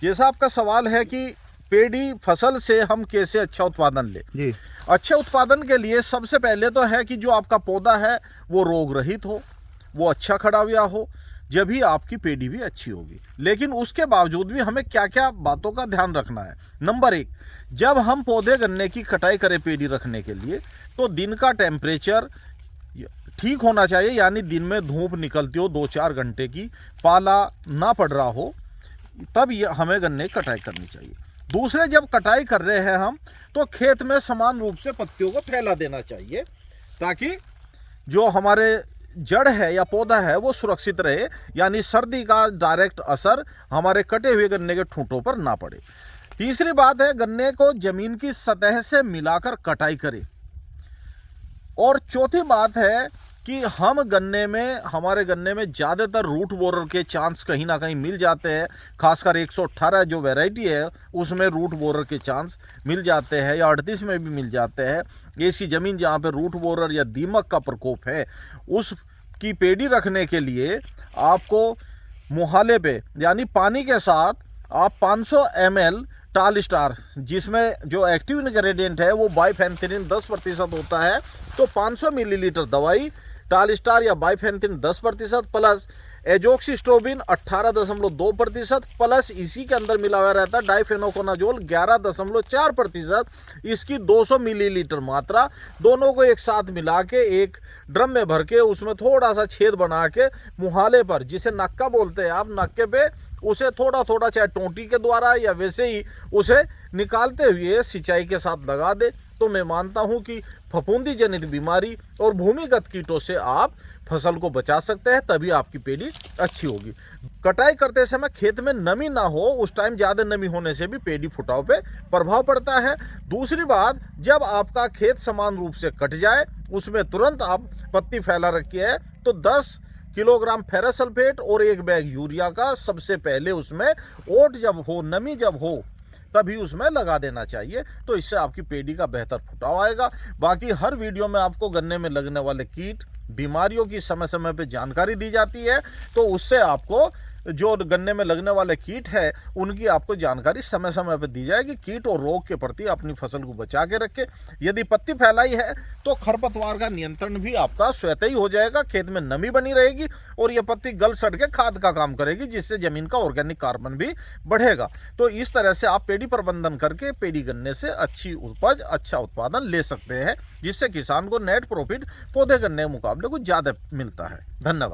जैसा आपका सवाल है कि पेड़ी फसल से हम कैसे अच्छा उत्पादन ले जी। अच्छे उत्पादन के लिए सबसे पहले तो है कि जो आपका पौधा है वो रोग रहित हो, वो अच्छा खड़ा हुआ हो, जब ही आपकी पेड़ी भी अच्छी होगी। लेकिन उसके बावजूद भी हमें क्या क्या बातों का ध्यान रखना है। नंबर 1, जब हम पौधे गन्ने की कटाई करें पेड़ी रखने के लिए, तो दिन का टेम्परेचर ठीक होना चाहिए, यानी दिन में धूप निकलती हो 2-4 घंटे की, पाला ना पड़ रहा हो, तब हमें गन्ने की कटाई करनी चाहिए। दूसरे, जब कटाई कर रहे हैं हम, तो खेत में समान रूप से पत्तियों को फैला देना चाहिए, ताकि जो हमारे जड़ है या पौधा है वो सुरक्षित रहे, यानी सर्दी का डायरेक्ट असर हमारे कटे हुए गन्ने के ठूंठों पर ना पड़े। तीसरी बात है, गन्ने को जमीन की सतह से मिलाकर कटाई करें। और चौथी बात है कि हमारे गन्ने में ज़्यादातर रूट बोरर के चांस कहीं ना कहीं मिल जाते हैं, खासकर 118 जो वैरायटी है उसमें रूट बोरर के चांस मिल जाते हैं, या 38 में भी मिल जाते हैं। ऐसी ज़मीन जहाँ पे रूट बोरर या दीमक का प्रकोप है, उसकी पेड़ी रखने के लिए आपको मुहाले पे, यानी पानी के साथ आप 500 ml टाल स्टार, जिसमें जो एक्टिव इंग्रेडिएंट है वो बाइफेंथ्रिन 10% होता है, तो 500 मिलीलीटर दवाई टाल स्टार या बाइफेंथ्रिन 10% प्लस एजोक्सिस्ट्रोबिन 18.2% प्लस इसी के अंदर मिला हुआ रहता है डाइफेनोकोनाजोल 11.4%, इसकी 200 मिलीलीटर मात्रा, दोनों को एक साथ मिला के एक ड्रम में भर के उसमें थोड़ा सा छेद बना के मुहाले पर, जिसे नक्का बोलते हैं आप, नक्के पे उसे थोड़ा थोड़ा चाहे टोंटी के द्वारा या वैसे ही उसे निकालते हुए सिंचाई के साथ लगा दे, तो मैं मानता हूं कि फफूंदी जनित बीमारी और भूमिगत कीटों से आप फसल को बचा सकते हैं, तभी आपकी पेड़ी अच्छी होगी। कटाई करते समय खेत में नमी ना हो, उस टाइम ज़्यादा नमी होने से भी पेड़ी फुटाव पे प्रभाव पड़ता है। दूसरी बात, जब आपका खेत समान रूप से कट जाए, उसमें तुरंत आप पत्ती फैला रखी है तो 10 किलोग्राम फेरस सल्फेट और 1 बैग यूरिया का सबसे पहले उसमें ओट जब हो, नमी जब हो, तभी उसमें लगा देना चाहिए, तो इससे आपकी पेड़ी का बेहतर फुटाव आएगा। बाकी हर वीडियो में आपको गन्ने में लगने वाले कीट, बीमारियों की समय समय पे जानकारी दी जाती है, तो उससे आपको जो गन्ने में लगने वाले कीट है उनकी आपको जानकारी समय समय पर दी जाएगी। कीट और रोग के प्रति अपनी फसल को बचा के रखें। यदि पत्ती फैलाई है तो खरपतवार का नियंत्रण भी आपका स्वतः ही हो जाएगा, खेत में नमी बनी रहेगी और ये पत्ती गल सड़ के खाद का काम करेगी, जिससे जमीन का ऑर्गेनिक कार्बन भी बढ़ेगा। तो इस तरह से आप पेड़ी प्रबंधन करके पेड़ी गन्ने से अच्छी उपज, अच्छा उत्पादन ले सकते हैं, जिससे किसान को नेट प्रॉफिट पौधे गन्ने के मुकाबले कुछ ज़्यादा मिलता है। धन्यवाद।